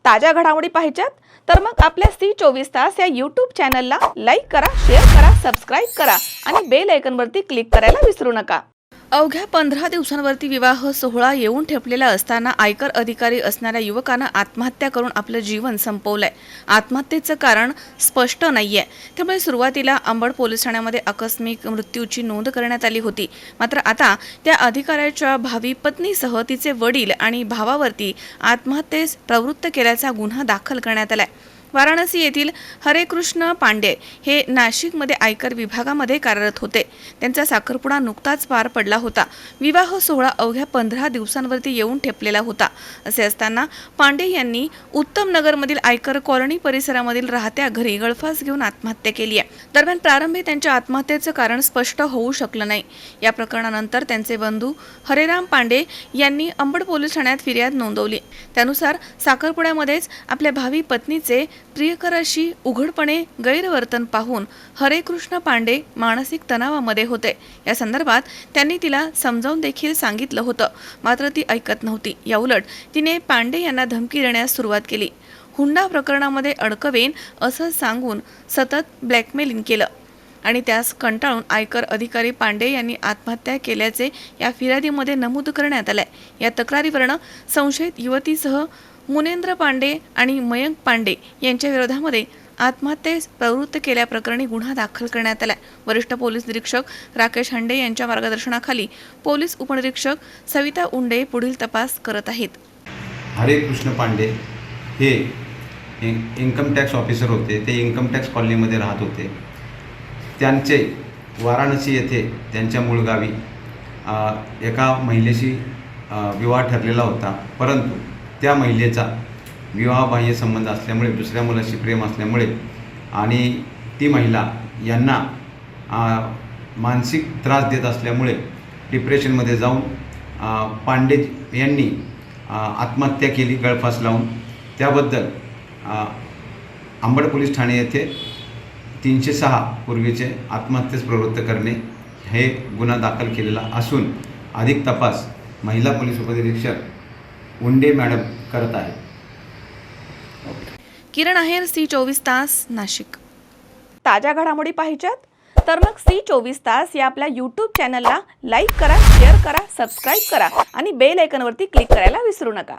ताज्या घडामोडी पाहिजेत तर मग आपल्या सी24 तास या यूट्यूब चॅनलला लाईक करा, शेअर करा, सबस्क्राईब करा आणि बेल आयकॉनवरती क्लिक करायला विसरू नका। अवघ्या 15 दिवसांवरती विवाह सोहळा येऊन ठेपलेला असताना आयकर अधिकारी असणाऱ्या युवकानं आत्महत्या करून आपलं जीवन संपवलंय। आत्महत्येचं कारण स्पष्ट नाहीये, त्यामुळे सुरुवातीला अंबड पोलीस ठाण्यामध्ये आकस्मिक मृत्यूची नोंद करण्यात आली होती। मात्र आता त्या अधिकाऱ्याच्या भावी पत्नीसह तिचे वडील आणि भावावरती आत्महत्येस प्रवृत्त केल्याचा गुन्हा दाखल करण्यात आलाय। वाराणसी येथील हरेकृष्ण पांडे हे नाशिकमध्ये आयकर विभागामध्ये कार्यरत होते। त्यांचा साखरपुडा नुकताच पार पडला होता। विवाह सोहळा अवघ्या 15 दिवसांवरती येऊन ठेपलेला होता। असे असताना पांडे यांनी उत्तम नगरमधील आयकर कॉलनी परिसरामधील राहत्या घरी गळफास घेऊन आत्महत्या केली आहे। दरम्यान प्रारंभी त्यांच्या आत्महत्येचं कारण स्पष्ट होऊ शकलं नाही। या प्रकरणानंतर त्यांचे बंधू हरेराम पांडे यांनी अंबड पोलीस ठाण्यात फिर्याद नोंदवली। त्यानुसार साखरपुड्यामध्येच आपल्या भावी पत्नीचे प्रियकराशी उघडपणे गैरवर्तन पाहून हरेकृष्ण पांडे मानसिक तणावामध्ये होते। या संदर्भात त्यांनी तिला समजावून देखील सांगितलं होतं, मात्र ती ऐकत नव्हती। याउलट तिने पांडे यांना धमकी देण्यास सुरुवात केली। हुंडा प्रकरणामध्ये अडकवेन असं सांगून सतत ब्लॅकमेलिंग केलं आणि त्यास कंटाळून आयकर अधिकारी पांडे यांनी आत्महत्या केल्याचे या फिर्यादीमध्ये नमूद करण्यात आलंय। या तक्रारीवरून संशयित युवतीसह मुनेंद्र पांडे आणि मयंक पांडे यांच्या विरोधामध्ये आत्महत्येस प्रवृत्त केल्याप्रकरणी गुन्हा दाखल करण्यात आला। वरिष्ठ पोलीस निरीक्षक राकेश हंडे यांच्या मार्गदर्शनाखाली पोलीस उपनिरीक्षक सविता उंडे पुढील तपास करत आहेत। हरेकृष्ण पांडे हे इन्कम टॅक्स ऑफिसर होते। ते इन्कम टॅक्स कॉलनीमध्ये राहत होते। त्यांचे वाराणसी येथे त्यांच्या मूळ गावी एका महिलेशी विवाह ठरलेला होता, परंतु त्या महिलेचा विवाहबाह्य संबंध असल्यामुळे, दुसऱ्या मुलाशी प्रेम असल्यामुळे आणि ती महिला यांना मानसिक त्रास देत असल्यामुळे डिप्रेशनमध्ये जाऊन पांडे यांनी आत्महत्या केली गळफास लावून। त्याबद्दल अंबड पोलीस ठाणे येथे 306 पूर्वीचे आत्महत्येस प्रवृत्त करणे हे गुन्हा दाखल केलेला असून अधिक तपास महिला पोलीस उपनिरीक्षक उंडे मॅडम करत आहे। किरण आहेर, सी24 तास, नाशिक। ताज्या घडामोडी पाहिजेत तर मग सी24 तास या आपल्या यूट्यूब चॅनलला लाईक करा, शेअर करा, सबस्क्राईब करा आणि बेल आयकॉनवरती क्लिक करायला विसरू नका।